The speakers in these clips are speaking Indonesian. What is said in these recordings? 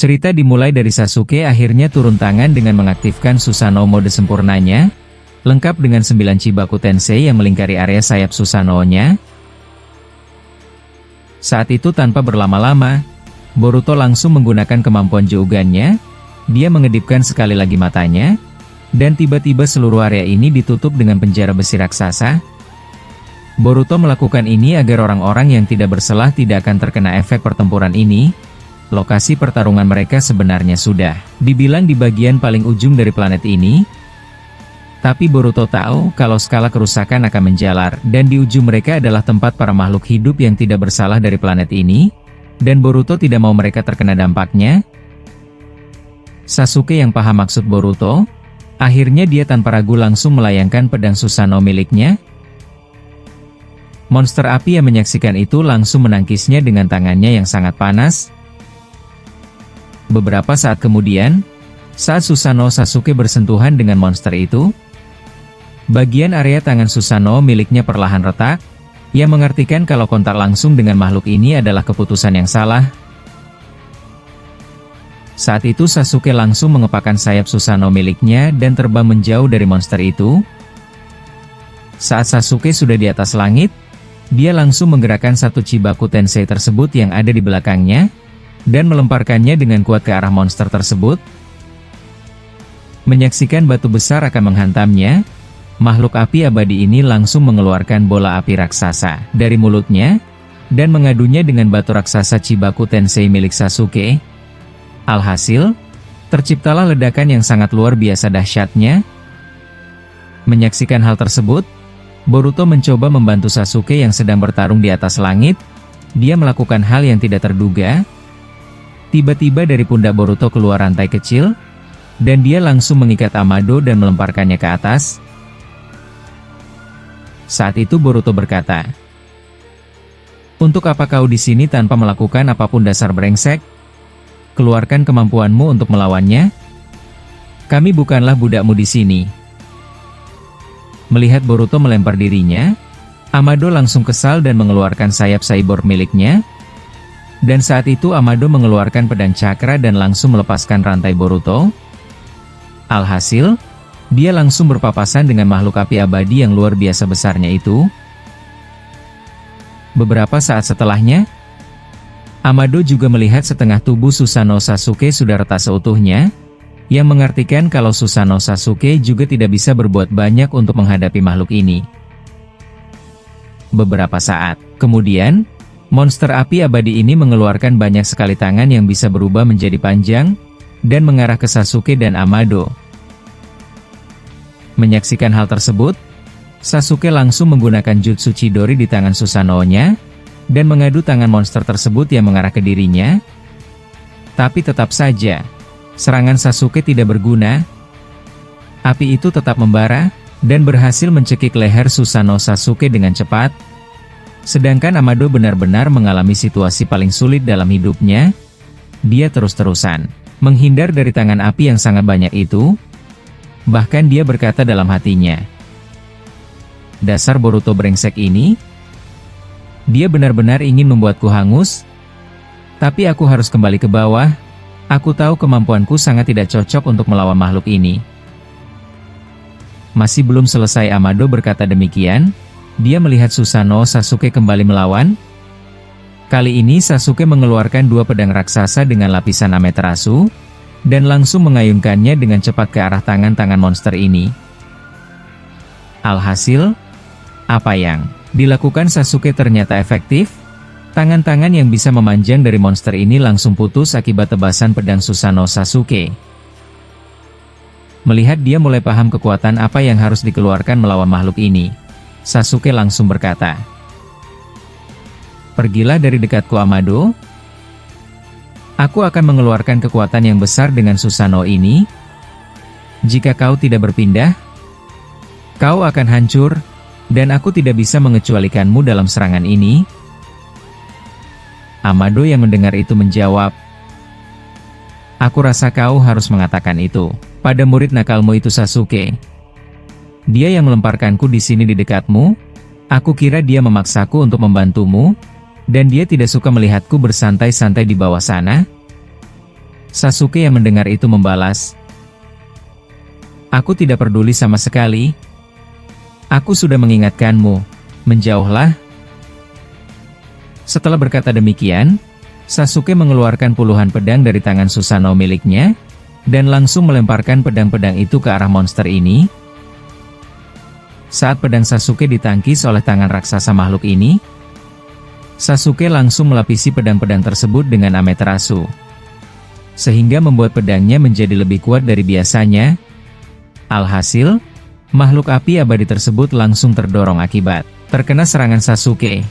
Cerita dimulai dari Sasuke akhirnya turun tangan dengan mengaktifkan Susanoo mode sempurnanya, lengkap dengan 9 Chibaku Tensei yang melingkari area sayap Susanoo-nya. Saat itu tanpa berlama-lama, Boruto langsung menggunakan kemampuan Jougan-nya, dia mengedipkan sekali lagi matanya, dan tiba-tiba seluruh area ini ditutup dengan penjara besi raksasa. Boruto melakukan ini agar orang-orang yang tidak bersalah tidak akan terkena efek pertempuran ini. Lokasi pertarungan mereka sebenarnya sudah dibilang di bagian paling ujung dari planet ini. Tapi Boruto tahu kalau skala kerusakan akan menjalar, dan di ujung mereka adalah tempat para makhluk hidup yang tidak bersalah dari planet ini, dan Boruto tidak mau mereka terkena dampaknya. Sasuke yang paham maksud Boruto, akhirnya dia tanpa ragu langsung melayangkan pedang Susanoo miliknya. Monster api yang menyaksikan itu langsung menangkisnya dengan tangannya yang sangat panas. Beberapa saat kemudian, saat Susanoo Sasuke bersentuhan dengan monster itu, bagian area tangan Susanoo miliknya perlahan retak, yang mengartikan kalau kontak langsung dengan makhluk ini adalah keputusan yang salah. Saat itu Sasuke langsung mengepakkan sayap Susanoo miliknya dan terbang menjauh dari monster itu. Saat Sasuke sudah di atas langit, dia langsung menggerakkan satu Chibaku Tensei tersebut yang ada di belakangnya, dan melemparkannya dengan kuat ke arah monster tersebut. Menyaksikan batu besar akan menghantamnya, makhluk api abadi ini langsung mengeluarkan bola api raksasa dari mulutnya, dan mengadunya dengan batu raksasa Chibaku Tensei milik Sasuke. Alhasil, terciptalah ledakan yang sangat luar biasa dahsyatnya. Menyaksikan hal tersebut, Boruto mencoba membantu Sasuke yang sedang bertarung di atas langit. Dia melakukan hal yang tidak terduga. Tiba-tiba dari pundak Boruto keluar rantai kecil, dan dia langsung mengikat Amado dan melemparkannya ke atas. Saat itu Boruto berkata, "Untuk apa kau di sini tanpa melakukan apapun dasar brengsek? Keluarkan kemampuanmu untuk melawannya. Kami bukanlah budakmu di sini." Melihat Boruto melempar dirinya, Amado langsung kesal dan mengeluarkan sayap cyborg miliknya. Dan saat itu Amado mengeluarkan pedang cakra dan langsung melepaskan rantai Boruto. Alhasil, dia langsung berpapasan dengan makhluk api abadi yang luar biasa besarnya itu. Beberapa saat setelahnya, Amado juga melihat setengah tubuh Susanoo Sasuke sudah retak seutuhnya, yang mengartikan kalau Susanoo Sasuke juga tidak bisa berbuat banyak untuk menghadapi makhluk ini. Beberapa saat kemudian, monster api abadi ini mengeluarkan banyak sekali tangan yang bisa berubah menjadi panjang, dan mengarah ke Sasuke dan Amado. Menyaksikan hal tersebut, Sasuke langsung menggunakan jutsu Chidori di tangan Susanoo-nya, dan mengadu tangan monster tersebut yang mengarah ke dirinya. Tapi tetap saja, serangan Sasuke tidak berguna. Api itu tetap membara, dan berhasil mencekik leher Susanoo Sasuke dengan cepat. Sedangkan Amado benar-benar mengalami situasi paling sulit dalam hidupnya. Dia terus-terusan menghindar dari tangan api yang sangat banyak itu. Bahkan dia berkata dalam hatinya, "Dasar Boruto brengsek ini. Dia benar-benar ingin membuatku hangus. Tapi aku harus kembali ke bawah. Aku tahu kemampuanku sangat tidak cocok untuk melawan makhluk ini." Masih belum selesai Amado berkata demikian, dia melihat Susanoo Sasuke kembali melawan. Kali ini Sasuke mengeluarkan dua pedang raksasa dengan lapisan Amaterasu, dan langsung mengayunkannya dengan cepat ke arah tangan-tangan monster ini. Alhasil, apa yang dilakukan Sasuke ternyata efektif. Tangan-tangan yang bisa memanjang dari monster ini langsung putus akibat tebasan pedang Susanoo Sasuke. Melihat dia mulai paham kekuatan apa yang harus dikeluarkan melawan makhluk ini, Sasuke langsung berkata, "Pergilah dari dekatku Amado. Aku akan mengeluarkan kekuatan yang besar dengan Susanoo ini. Jika kau tidak berpindah, kau akan hancur, dan aku tidak bisa mengecualikanmu dalam serangan ini." Amado yang mendengar itu menjawab, "Aku rasa kau harus mengatakan itu pada murid nakalmu itu Sasuke. Dia yang melemparkanku di sini di dekatmu. Aku kira dia memaksaku untuk membantumu, dan dia tidak suka melihatku bersantai-santai di bawah sana." Sasuke yang mendengar itu membalas, "Aku tidak peduli sama sekali. Aku sudah mengingatkanmu, menjauhlah." Setelah berkata demikian, Sasuke mengeluarkan puluhan pedang dari tangan Susanoo miliknya, dan langsung melemparkan pedang-pedang itu ke arah monster ini. Saat pedang Sasuke ditangkis oleh tangan raksasa makhluk ini, Sasuke langsung melapisi pedang-pedang tersebut dengan Amaterasu, sehingga membuat pedangnya menjadi lebih kuat dari biasanya. Alhasil, makhluk api abadi tersebut langsung terdorong akibat terkena serangan Sasuke.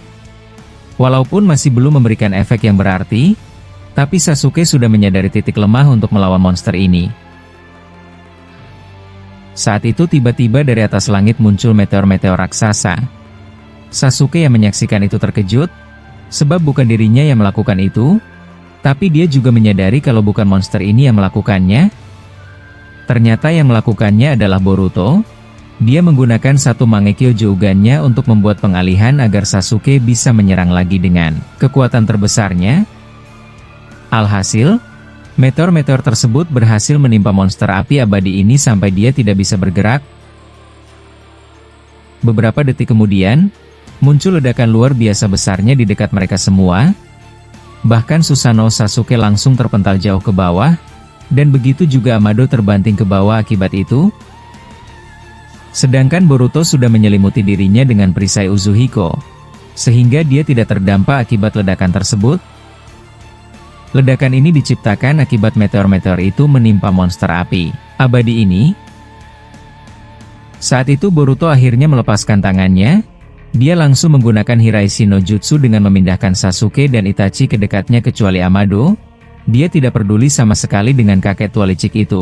Walaupun masih belum memberikan efek yang berarti, tapi Sasuke sudah menyadari titik lemah untuk melawan monster ini. Saat itu tiba-tiba dari atas langit muncul meteor-meteor raksasa. Sasuke yang menyaksikan itu terkejut, sebab bukan dirinya yang melakukan itu, tapi dia juga menyadari kalau bukan monster ini yang melakukannya. Ternyata yang melakukannya adalah Boruto. Dia menggunakan satu Mangekyo Jougan-nya untuk membuat pengalihan agar Sasuke bisa menyerang lagi dengan kekuatan terbesarnya. Alhasil, meteor-meteor tersebut berhasil menimpa monster api abadi ini sampai dia tidak bisa bergerak. Beberapa detik kemudian, muncul ledakan luar biasa besarnya di dekat mereka semua. Bahkan Susanoo Sasuke langsung terpental jauh ke bawah, dan begitu juga Amado terbanting ke bawah akibat itu. Sedangkan Boruto sudah menyelimuti dirinya dengan perisai Uzuhiko, sehingga dia tidak terdampak akibat ledakan tersebut. Ledakan ini diciptakan akibat meteor-meteor itu menimpa monster api abadi ini. Saat itu Boruto akhirnya melepaskan tangannya. Dia langsung menggunakan Hiraishi no Jutsu dengan memindahkan Sasuke dan Itachi ke dekatnya kecuali Amado. Dia tidak peduli sama sekali dengan kakek tua licik itu.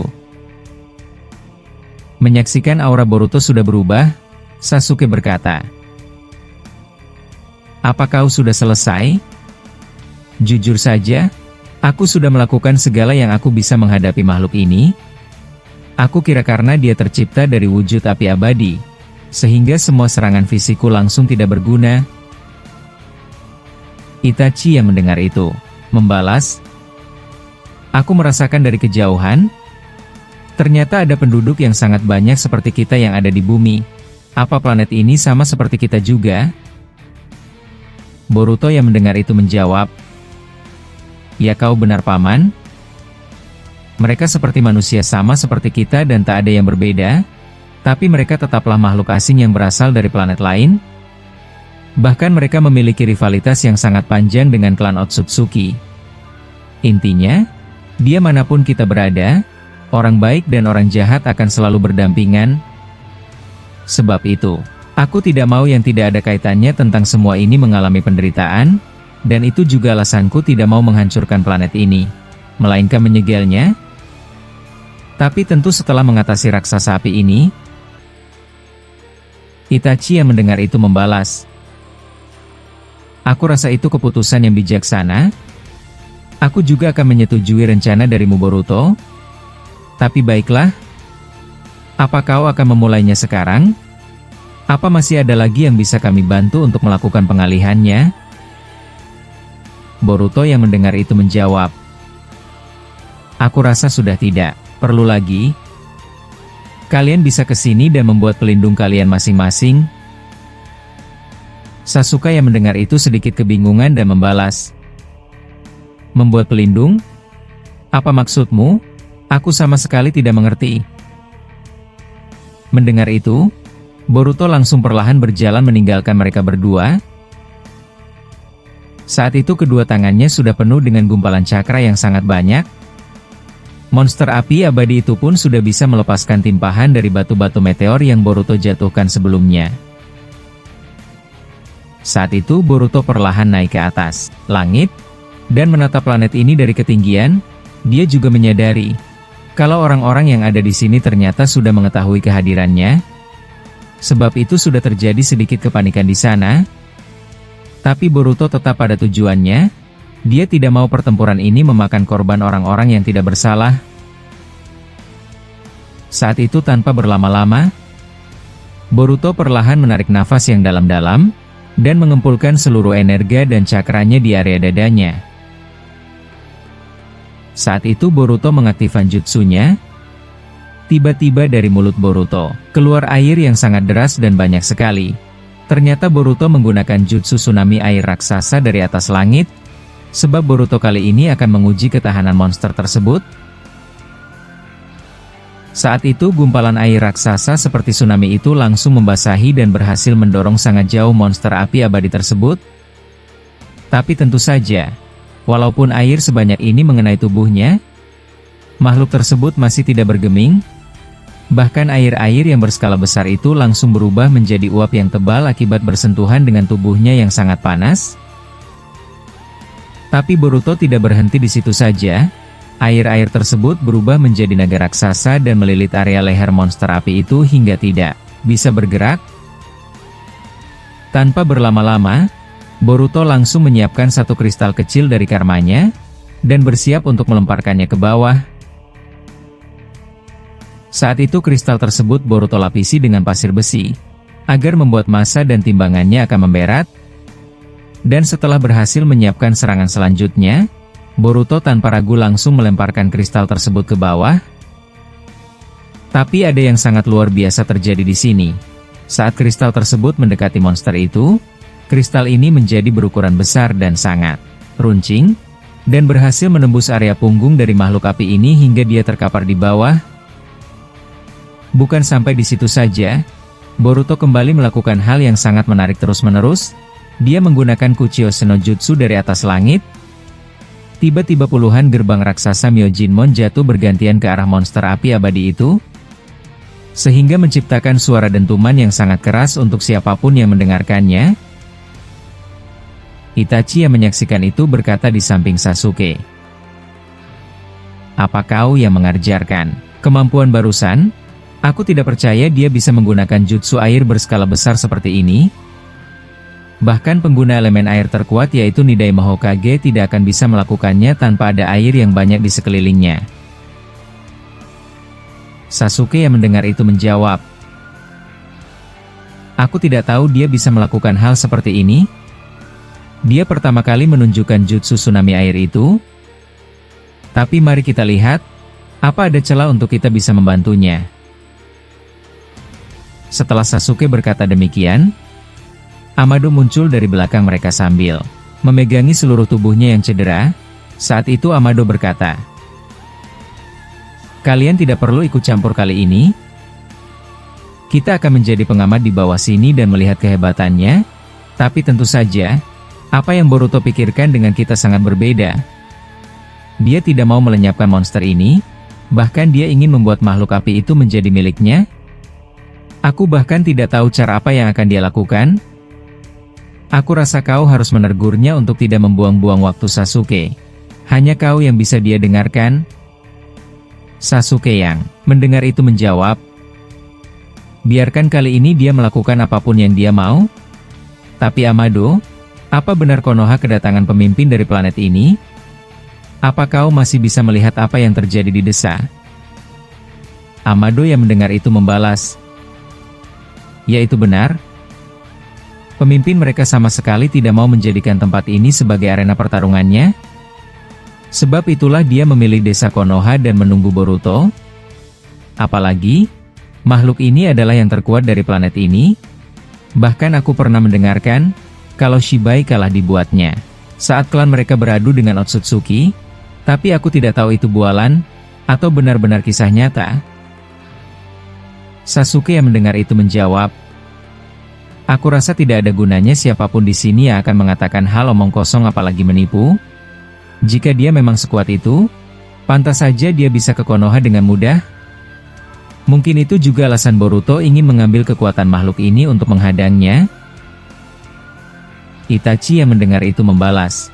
Menyaksikan aura Boruto sudah berubah, Sasuke berkata, "Apa kau sudah selesai? Jujur saja, aku sudah melakukan segala yang aku bisa menghadapi makhluk ini. Aku kira karena dia tercipta dari wujud api abadi, sehingga semua serangan fisikku langsung tidak berguna." Itachi yang mendengar itu membalas, "Aku merasakan dari kejauhan. Ternyata ada penduduk yang sangat banyak seperti kita yang ada di bumi. Apa planet ini sama seperti kita juga?" Boruto yang mendengar itu menjawab, "Ya kau benar paman. Mereka seperti manusia sama seperti kita dan tak ada yang berbeda. Tapi mereka tetaplah makhluk asing yang berasal dari planet lain. Bahkan mereka memiliki rivalitas yang sangat panjang dengan klan Otsutsuki. Intinya, dia manapun kita berada, orang baik dan orang jahat akan selalu berdampingan. Sebab itu, aku tidak mau yang tidak ada kaitannya tentang semua ini mengalami penderitaan, dan itu juga alasanku tidak mau menghancurkan planet ini, melainkan menyegelnya. Tapi tentu setelah mengatasi raksasa api ini." Itachi yang mendengar itu membalas, "Aku rasa itu keputusan yang bijaksana. Aku juga akan menyetujui rencana darimu Boruto. Tapi baiklah. Apa kau akan memulainya sekarang? Apa masih ada lagi yang bisa kami bantu untuk melakukan pengalihannya?" Boruto yang mendengar itu menjawab, "Aku rasa sudah tidak perlu lagi. Kalian bisa ke sini dan membuat pelindung kalian masing-masing." Sasuke yang mendengar itu sedikit kebingungan dan membalas, "Membuat pelindung? Apa maksudmu? Aku sama sekali tidak mengerti." Mendengar itu, Boruto langsung perlahan berjalan meninggalkan mereka berdua. Saat itu kedua tangannya sudah penuh dengan gumpalan cakra yang sangat banyak. Monster api abadi itu pun sudah bisa melepaskan timpahan dari batu-batu meteor yang Boruto jatuhkan sebelumnya. Saat itu Boruto perlahan naik ke atas langit, dan menatap planet ini dari ketinggian. Dia juga menyadari kalau orang-orang yang ada di sini ternyata sudah mengetahui kehadirannya. Sebab itu sudah terjadi sedikit kepanikan di sana. Tapi Boruto tetap pada tujuannya. Dia tidak mau pertempuran ini memakan korban orang-orang yang tidak bersalah. Saat itu tanpa berlama-lama, Boruto perlahan menarik nafas yang dalam-dalam, dan mengempulkan seluruh energi dan cakranya di area dadanya. Saat itu Boruto mengaktifkan jutsunya. Tiba-tiba dari mulut Boruto, keluar air yang sangat deras dan banyak sekali. Ternyata Boruto menggunakan jutsu tsunami air raksasa dari atas langit, sebab Boruto kali ini akan menguji ketahanan monster tersebut. Saat itu gumpalan air raksasa seperti tsunami itu langsung membasahi dan berhasil mendorong sangat jauh monster api abadi tersebut. Tapi tentu saja, walaupun air sebanyak ini mengenai tubuhnya, makhluk tersebut masih tidak bergeming. Bahkan air-air yang berskala besar itu langsung berubah menjadi uap yang tebal akibat bersentuhan dengan tubuhnya yang sangat panas. Tapi Boruto tidak berhenti di situ saja. Air-air tersebut berubah menjadi naga raksasa dan melilit area leher monster api itu hingga tidak bisa bergerak. Tanpa berlama-lama, Boruto langsung menyiapkan satu kristal kecil dari karmanya, dan bersiap untuk melemparkannya ke bawah. Saat itu kristal tersebut Boruto lapisi dengan pasir besi, agar membuat massa dan timbangannya akan memberat. Dan setelah berhasil menyiapkan serangan selanjutnya, Boruto tanpa ragu langsung melemparkan kristal tersebut ke bawah. Tapi ada yang sangat luar biasa terjadi di sini. Saat kristal tersebut mendekati monster itu, kristal ini menjadi berukuran besar dan sangat runcing, dan berhasil menembus area punggung dari makhluk api ini hingga dia terkapar di bawah. Bukan sampai di situ saja, Boruto kembali melakukan hal yang sangat menarik terus-menerus. Dia menggunakan Kuchio Senojutsu dari atas langit. Tiba-tiba puluhan gerbang raksasa Myojinmon jatuh bergantian ke arah monster api abadi itu, sehingga menciptakan suara dentuman yang sangat keras untuk siapapun yang mendengarkannya. Itachi yang menyaksikan itu berkata di samping Sasuke, "Apa kau yang mengajarkan kemampuan barusan? Aku tidak percaya dia bisa menggunakan jutsu air berskala besar seperti ini." Bahkan pengguna elemen air terkuat yaitu Nidai Mahokage tidak akan bisa melakukannya tanpa ada air yang banyak di sekelilingnya. Sasuke yang mendengar itu menjawab, "Aku tidak tahu dia bisa melakukan hal seperti ini. Dia pertama kali menunjukkan jutsu tsunami air itu. Tapi mari kita lihat, apa ada celah untuk kita bisa membantunya." Setelah Sasuke berkata demikian, Amado muncul dari belakang mereka sambil memegangi seluruh tubuhnya yang cedera. Saat itu Amado berkata, "Kalian tidak perlu ikut campur kali ini. Kita akan menjadi pengamat di bawah sini dan melihat kehebatannya. Tapi tentu saja, apa yang Boruto pikirkan dengan kita sangat berbeda. Dia tidak mau melenyapkan monster ini, bahkan dia ingin membuat makhluk api itu menjadi miliknya. Aku bahkan tidak tahu cara apa yang akan dia lakukan. Aku rasa kau harus menegurnya untuk tidak membuang-buang waktu Sasuke. Hanya kau yang bisa dia dengarkan." Sasuke yang mendengar itu menjawab, "Biarkan kali ini dia melakukan apapun yang dia mau. Tapi Amado, apa benar Konoha kedatangan pemimpin dari planet ini? Apa kau masih bisa melihat apa yang terjadi di desa?" Amado yang mendengar itu membalas, "Ya, itu benar. Pemimpin mereka sama sekali tidak mau menjadikan tempat ini sebagai arena pertarungannya. Sebab itulah dia memilih desa Konoha dan menunggu Boruto. Apalagi, makhluk ini adalah yang terkuat dari planet ini. Bahkan aku pernah mendengarkan, kalau Shibai kalah dibuatnya saat klan mereka beradu dengan Otsutsuki. Tapi aku tidak tahu itu bualan, atau benar-benar kisah nyata." Sasuke yang mendengar itu menjawab, "Aku rasa tidak ada gunanya siapapun di sini yang akan mengatakan hal omong kosong apalagi menipu. Jika dia memang sekuat itu, pantas saja dia bisa ke Konoha dengan mudah. Mungkin itu juga alasan Boruto ingin mengambil kekuatan makhluk ini untuk menghadangnya." Itachi yang mendengar itu membalas,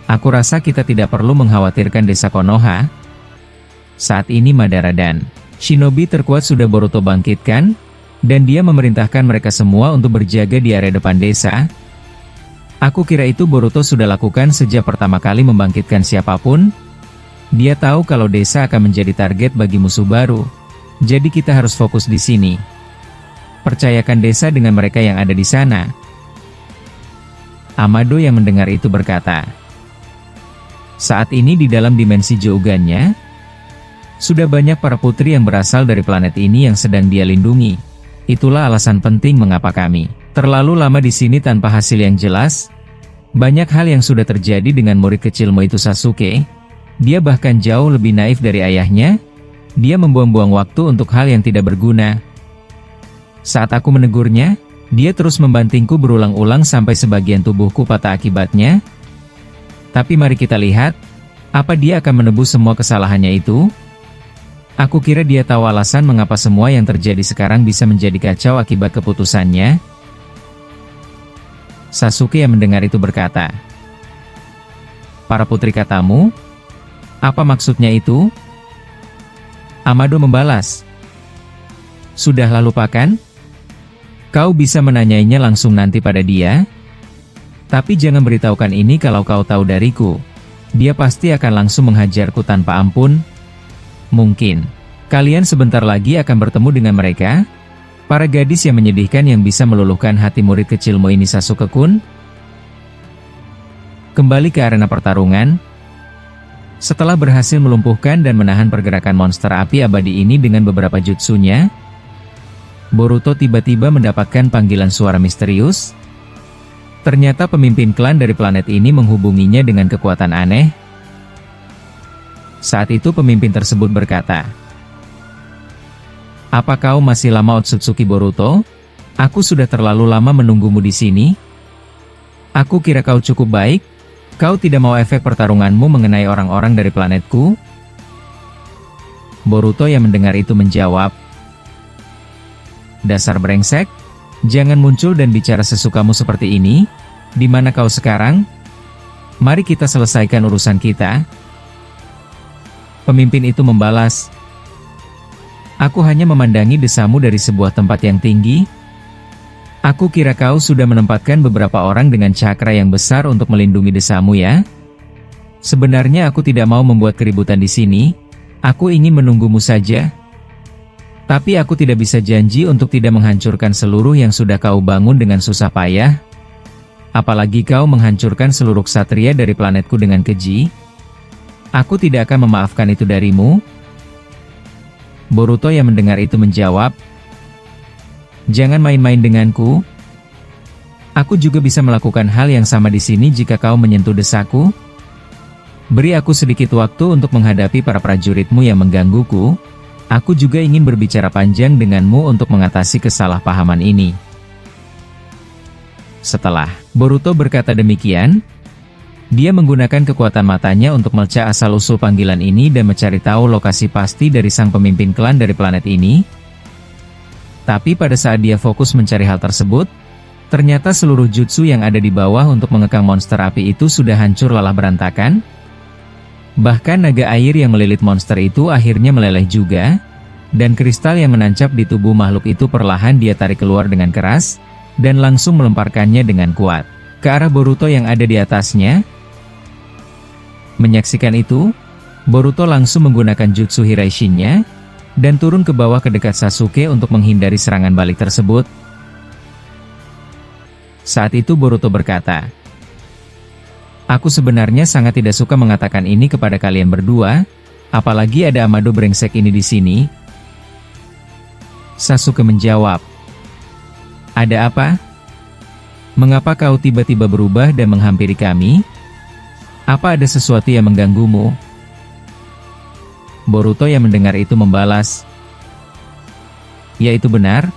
"Aku rasa kita tidak perlu mengkhawatirkan desa Konoha. Saat ini Madara dan shinobi terkuat sudah Boruto bangkitkan, dan dia memerintahkan mereka semua untuk berjaga di area depan desa. Aku kira itu Boruto sudah lakukan sejak pertama kali membangkitkan siapapun. Dia tahu kalau desa akan menjadi target bagi musuh baru. Jadi kita harus fokus di sini. Percayakan desa dengan mereka yang ada di sana." Amado yang mendengar itu berkata, Saat ini di dalam dimensi Jougan-nya, sudah banyak para putri yang berasal dari planet ini yang sedang dia lindungi. Itulah alasan penting mengapa kami terlalu lama di sini tanpa hasil yang jelas. Banyak hal yang sudah terjadi dengan murid kecilmu itu Sasuke. Dia bahkan jauh lebih naif dari ayahnya. Dia membuang-buang waktu untuk hal yang tidak berguna. Saat aku menegurnya, dia terus membantingku berulang-ulang sampai sebagian tubuhku patah akibatnya. Tapi mari kita lihat, apa dia akan menebus semua kesalahannya itu? Aku kira dia tahu alasan mengapa semua yang terjadi sekarang bisa menjadi kacau akibat keputusannya. Sasuke yang mendengar itu berkata, "Para putri katamu? Apa maksudnya itu?" Amado membalas, "Sudahlah lupakan. Kau bisa menanyainya langsung nanti pada dia. Tapi jangan beritahukan ini kalau kau tahu dariku. Dia pasti akan langsung menghajarku tanpa ampun. Mungkin kalian sebentar lagi akan bertemu dengan mereka. Para gadis yang menyedihkan yang bisa meluluhkan hati murid kecilmu ini Sasuke-kun." Kembali ke arena pertarungan. Setelah berhasil melumpuhkan dan menahan pergerakan monster api abadi ini dengan beberapa jutsunya, Boruto tiba-tiba mendapatkan panggilan suara misterius. Ternyata pemimpin klan dari planet ini menghubunginya dengan kekuatan aneh. Saat itu pemimpin tersebut berkata, "Apa kau masih lama Otsutsuki Boruto? Aku sudah terlalu lama menunggumu di sini. Aku kira kau cukup baik. Kau tidak mau efek pertarunganmu mengenai orang-orang dari planetku?" Boruto yang mendengar itu menjawab, "Dasar brengsek, jangan muncul dan bicara sesukamu seperti ini. Di mana kau sekarang? Mari kita selesaikan urusan kita." Pemimpin itu membalas, "Aku hanya memandangi desamu dari sebuah tempat yang tinggi. Aku kira kau sudah menempatkan beberapa orang dengan cakra yang besar untuk melindungi desamu ya. Sebenarnya aku tidak mau membuat keributan di sini. Aku ingin menunggumu saja. Tapi aku tidak bisa janji untuk tidak menghancurkan seluruh yang sudah kau bangun dengan susah payah. Apalagi kau menghancurkan seluruh ksatria dari planetku dengan keji. Aku tidak akan memaafkan itu darimu." Boruto yang mendengar itu menjawab, "Jangan main-main denganku. Aku juga bisa melakukan hal yang sama di sini jika kau menyentuh desaku. Beri aku sedikit waktu untuk menghadapi para prajuritmu yang menggangguku. Aku juga ingin berbicara panjang denganmu untuk mengatasi kesalahpahaman ini." Setelah Boruto berkata demikian, dia menggunakan kekuatan matanya untuk melacak asal-usul panggilan ini dan mencari tahu lokasi pasti dari sang pemimpin klan dari planet ini. Tapi pada saat dia fokus mencari hal tersebut, ternyata seluruh jutsu yang ada di bawah untuk mengekang monster api itu sudah hancur lelah berantakan. Bahkan naga air yang melilit monster itu akhirnya meleleh juga, dan kristal yang menancap di tubuh makhluk itu perlahan dia tarik keluar dengan keras, dan langsung melemparkannya dengan kuat ke arah Boruto yang ada di atasnya. Menyaksikan itu, Boruto langsung menggunakan jutsu Hiraishin-nya, dan turun ke bawah ke dekat Sasuke untuk menghindari serangan balik tersebut. Saat itu Boruto berkata, "Aku sebenarnya sangat tidak suka mengatakan ini kepada kalian berdua, apalagi ada Amado brengsek ini di sini." Sasuke menjawab, "Ada apa? Mengapa kau tiba-tiba berubah dan menghampiri kami? Apa ada sesuatu yang mengganggumu?" Boruto yang mendengar itu membalas, "Ya itu benar.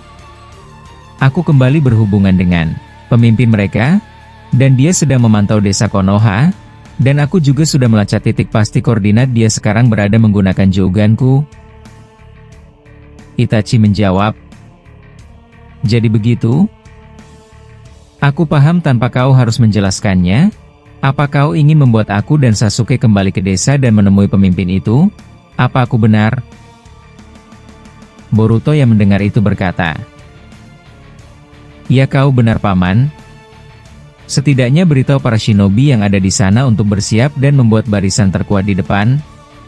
Aku kembali berhubungan dengan pemimpin mereka, dan dia sedang memantau desa Konoha, dan aku juga sudah melacak titik pasti koordinat dia sekarang berada menggunakan Jougan-ku." Itachi menjawab, "Jadi begitu? Aku paham tanpa kau harus menjelaskannya. Apa kau ingin membuat aku dan Sasuke kembali ke desa dan menemui pemimpin itu? Apa aku benar?" Boruto yang mendengar itu berkata, "Ya kau benar paman. Setidaknya beritahu para shinobi yang ada di sana untuk bersiap dan membuat barisan terkuat di depan.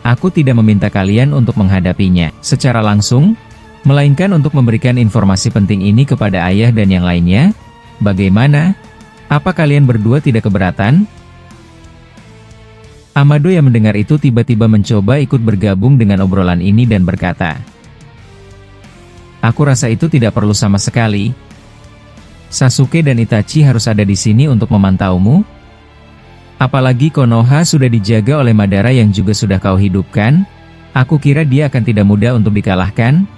Aku tidak meminta kalian untuk menghadapinya secara langsung, melainkan untuk memberikan informasi penting ini kepada ayah dan yang lainnya. Bagaimana? Apa kalian berdua tidak keberatan?" Amado yang mendengar itu tiba-tiba mencoba ikut bergabung dengan obrolan ini dan berkata, "Aku rasa itu tidak perlu sama sekali. Sasuke dan Itachi harus ada di sini untuk memantaumu. Apalagi Konoha sudah dijaga oleh Madara yang juga sudah kau hidupkan. Aku kira dia akan tidak mudah untuk dikalahkan."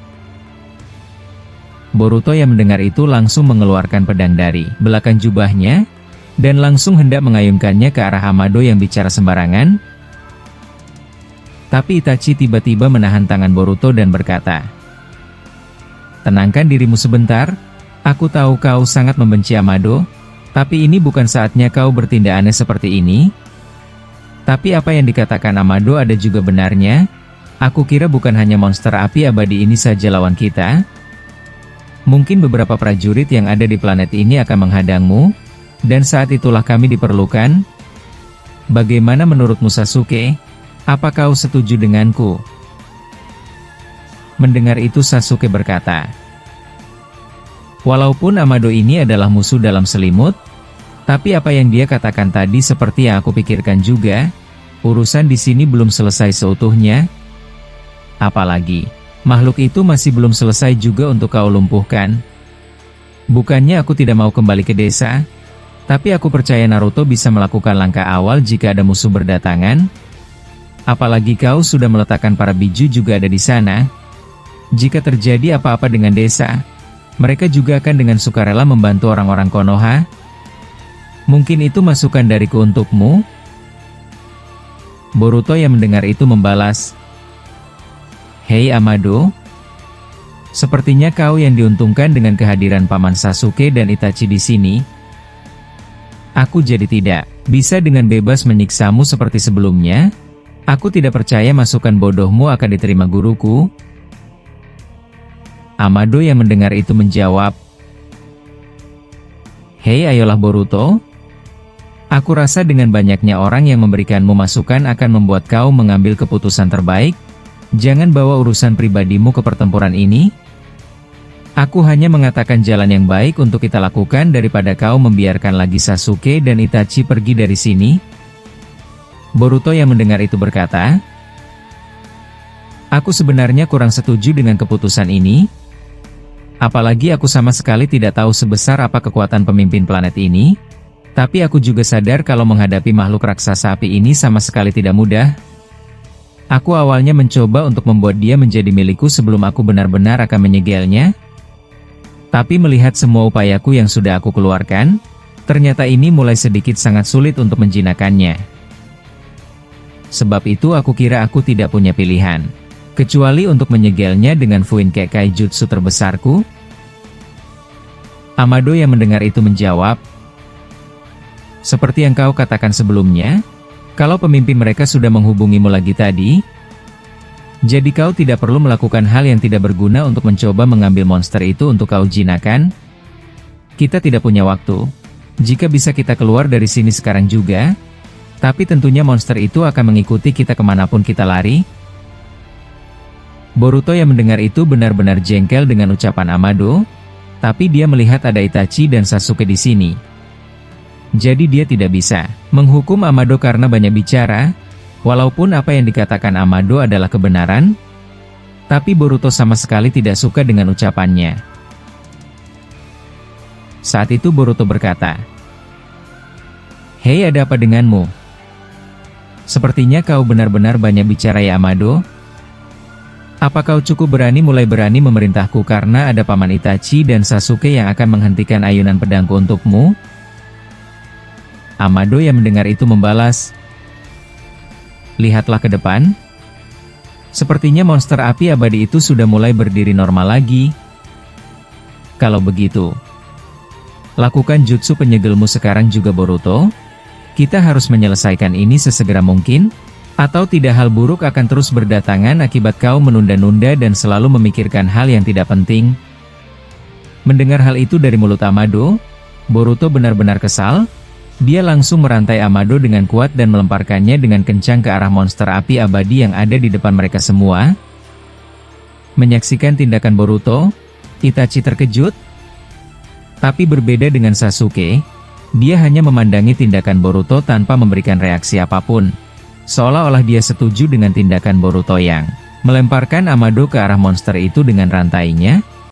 Boruto yang mendengar itu langsung mengeluarkan pedang dari belakang jubahnya, dan langsung hendak mengayunkannya ke arah Amado yang bicara sembarangan. Tapi Itachi tiba-tiba menahan tangan Boruto dan berkata, "Tenangkan dirimu sebentar, aku tahu kau sangat membenci Amado, tapi ini bukan saatnya kau bertindak aneh seperti ini. Tapi apa yang dikatakan Amado ada juga benarnya, aku kira bukan hanya monster api abadi ini saja lawan kita. Mungkin beberapa prajurit yang ada di planet ini akan menghadangmu, dan saat itulah kami diperlukan. Bagaimana menurutmu Sasuke? Apa kau setuju denganku?" Mendengar itu Sasuke berkata, "Walaupun Amado ini adalah musuh dalam selimut, tapi apa yang dia katakan tadi seperti yang aku pikirkan juga, urusan di sini belum selesai seutuhnya. Apalagi, makhluk itu masih belum selesai juga untuk kau lumpuhkan. Bukannya aku tidak mau kembali ke desa, tapi aku percaya Naruto bisa melakukan langkah awal jika ada musuh berdatangan. Apalagi kau sudah meletakkan para biju juga ada di sana. Jika terjadi apa-apa dengan desa, mereka juga akan dengan sukarela membantu orang-orang Konoha. Mungkin itu masukan dariku untukmu." Boruto yang mendengar itu membalas, "Hei Amado, sepertinya kau yang diuntungkan dengan kehadiran Paman Sasuke dan Itachi di sini. Aku jadi tidak bisa dengan bebas menyiksamu seperti sebelumnya. Aku tidak percaya masukan bodohmu akan diterima guruku." Amado yang mendengar itu menjawab, "Hei ayolah Boruto. Aku rasa dengan banyaknya orang yang memberikanmu masukan akan membuat kau mengambil keputusan terbaik. Jangan bawa urusan pribadimu ke pertempuran ini. Aku hanya mengatakan jalan yang baik untuk kita lakukan daripada kau membiarkan lagi Sasuke dan Itachi pergi dari sini." Boruto yang mendengar itu berkata, "Aku sebenarnya kurang setuju dengan keputusan ini. Apalagi aku sama sekali tidak tahu sebesar apa kekuatan pemimpin planet ini. Tapi aku juga sadar kalau menghadapi makhluk raksasa api ini sama sekali tidak mudah. Aku awalnya mencoba untuk membuat dia menjadi milikku sebelum aku benar-benar akan menyegelnya. Tapi melihat semua upayaku yang sudah aku keluarkan, ternyata ini mulai sedikit sangat sulit untuk menjinakkannya. Sebab itu aku kira aku tidak punya pilihan, kecuali untuk menyegelnya dengan Fuin Kekai Jutsu terbesarku." Amado yang mendengar itu menjawab, "Seperti yang kau katakan sebelumnya, kalau pemimpin mereka sudah menghubungimu lagi tadi, jadi kau tidak perlu melakukan hal yang tidak berguna untuk mencoba mengambil monster itu untuk kau jinakkan. Kita tidak punya waktu. Jika bisa kita keluar dari sini sekarang juga, tapi tentunya monster itu akan mengikuti kita kemanapun kita lari." Boruto yang mendengar itu benar-benar jengkel dengan ucapan Amado, tapi dia melihat ada Itachi dan Sasuke di sini. Jadi dia tidak bisa menghukum Amado karena banyak bicara. Walaupun apa yang dikatakan Amado adalah kebenaran, tapi Boruto sama sekali tidak suka dengan ucapannya. Saat itu Boruto berkata, "Hei, ada apa denganmu? Sepertinya kau benar-benar banyak bicara ya Amado. Apa kau cukup mulai berani memerintahku karena ada Paman Itachi dan Sasuke yang akan menghentikan ayunan pedangku untukmu?" Amado yang mendengar itu membalas, "Lihatlah ke depan. Sepertinya monster api abadi itu sudah mulai berdiri normal lagi. Kalau begitu, lakukan jutsu penyegelmu sekarang juga Boruto. Kita harus menyelesaikan ini sesegera mungkin, atau tidak hal buruk akan terus berdatangan akibat kau menunda-nunda dan selalu memikirkan hal yang tidak penting." Mendengar hal itu dari mulut Amado, Boruto benar-benar kesal. Dia langsung merantai Amado dengan kuat dan melemparkannya dengan kencang ke arah monster api abadi yang ada di depan mereka semua. Menyaksikan tindakan Boruto, Itachi terkejut. Tapi berbeda dengan Sasuke, dia hanya memandangi tindakan Boruto tanpa memberikan reaksi apapun. Seolah-olah dia setuju dengan tindakan Boruto yang melemparkan Amado ke arah monster itu dengan rantainya.